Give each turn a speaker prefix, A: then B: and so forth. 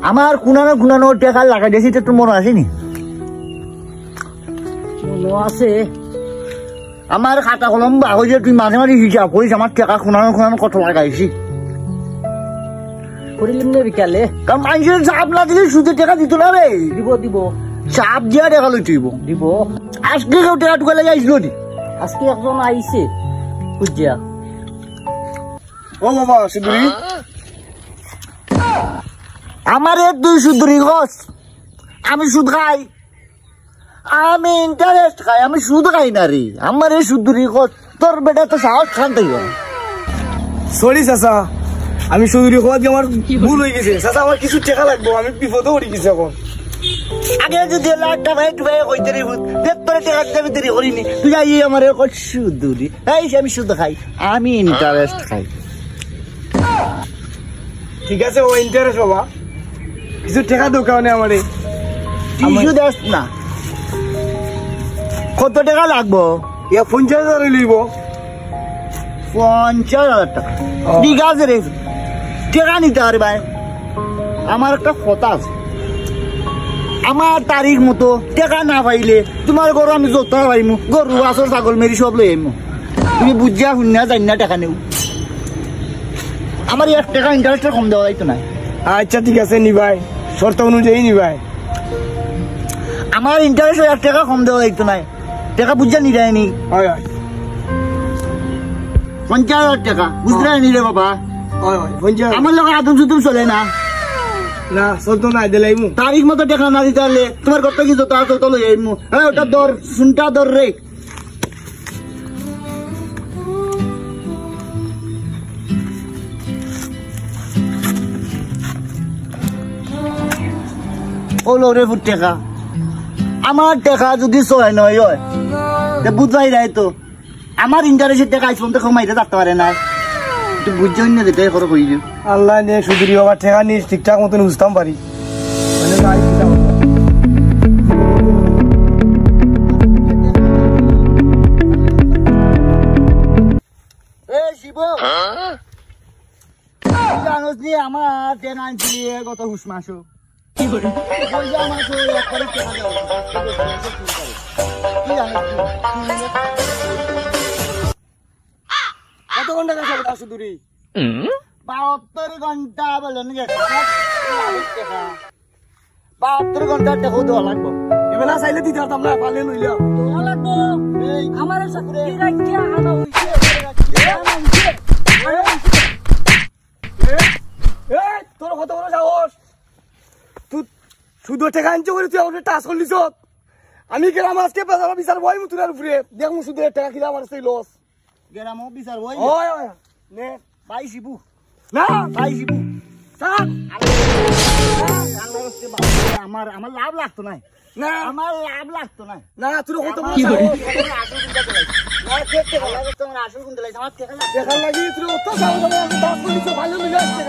A: আমার কুনানো কুনানো টাকা লাগাই দিয়েছি, তোর মনে আসেনি?
B: মনে আছে।
A: আমার খাতা কলম বাগজে তুই মাঝে মাঝে হিসাব করিস আমার টাকা কুনানো কুনানো কত লাগাইছি।
B: করিলাম না বিকালে।
A: কারণ মানুষের চাপ না দিলে সুদের টাকা দিত না রে।
B: দিব দিব।
A: চাপ দিয়া টাকা লইতেইব।
B: দিব।
A: আজকে কেউ টাকা টুকা লেগে আইসলো নি?
B: আজকে একজন আইছে বুঝিয়া।
C: ও বাবা সুদুরি,
A: আমার তুই সুদুরি গছ, আমি সুদ খাই, আমি ইন্টারেস্ট খাই, আমি সুদ খাই না রে। আমার এই সুদুরি গছ, তোর বেটা তো সাহস খান তাই।
C: সরি চাচা, আমি সুদুরি খাওয়া দিয়ে আমার ভুল হয়ে গেছে। চাচা আমার কিছু টাকা লাগবো, আমি বিপদে পড়ে গেছি এখন।
A: আগে যদি লাখটা ভাই একটু ভাই কইতে রে তোর টাকা আমি দেরি করিনি, তুই যাই আমার সুদুরি। এই আমি সুদ খাই, আমি ইন্টারেস্ট খাই।
C: ঠিক আছে ও ইন্টারেস্ট বাবা, কিছু টাকা দোকান আমার।
A: কিছু দেখ না, কত টাকা লাগবো?
C: 50,000 লইব।
A: 50,000 টাকা? ঠিক আছে রে, টাকা নিতে পারি ভাই। আমার একটা কথা আছে, আমার তারিখ মতো টাকা না পাইলে তোমার গরু আমি যত পাইমু, গরু আসর ছাগল মেরি সব লই আইমু। তুমি বুঝিয়া শুনিয়া জানি না টাকা নেব। আমার 1 টাকা ইন্টারেস্টের কম দেওয়া যাইতো না।
C: আচ্ছা ঠিক আছে নিবাই, শর্ত অনুযায়ী নিবাই।
A: আমার ইন্টারেস্ট 1 টাকা কম দেওয়া যাইতো না, টাকা বুঝা নি দেয়নি। 50,000 টাকা বুঝতে নি রে বাবা। আমার লোক আদম সুদম চলে না,
C: না চলতো না দিলাইমু।
A: তারিখ মতো টাকা না দিতে পারলে তোমার কত কি যত আসল তো লই আইমু। হ্যাঁ ওটা দর শুনটা দর রে। ও লোরে ফুট টাকা, আমার টাকা যদি 6 হয় বুঝাই রায় তো আমার ইন্টারেস্টের টাকা আইস পর্যন্ত কমাইতে থাকতে পারে না। তুই বুঝছো না যেটাই খরচ করি।
C: আল্লাহ নিয়ে সুদুরি বাবা টাকা নিয়ে ঠিকঠাক মতন বুঝতাম পারি।
A: আমার ট্রেন আনছি গত হুস মাসো
C: কত ঘন্টা গেছে সুদুরি?
A: 72 ঘন্টা বলেন, 72 ঘন্টা টাকা দেওয়া লাগবো।
C: এবার না চাইলে দিতে পারতাম না, পারলে লইলাম।
B: আমার
C: তোর কত বড় সাহস, তুই শুধু টাকা আনছো করে তুই আমাকে টাচ করলিস। আমি গেলাম আজকে বিচার বই মুতুনার উপরে দেখুন শুধু টাকা কিনা আমার সেই লস
A: গেলাম বিচার বই
C: নে
A: পাইছিবু
C: না
A: পাইছিবু
C: স্যার।
A: আমার আমার লাভ লাগতো না,
C: না
A: আমার লাভ লাগতো না।
C: না তুই কত
B: কি করে
A: আসল কোনটা লাগছে আমার
C: দেখা লাগি তুই অত সাহস আমার টাচ করলিস ভালো মিলে আসছে।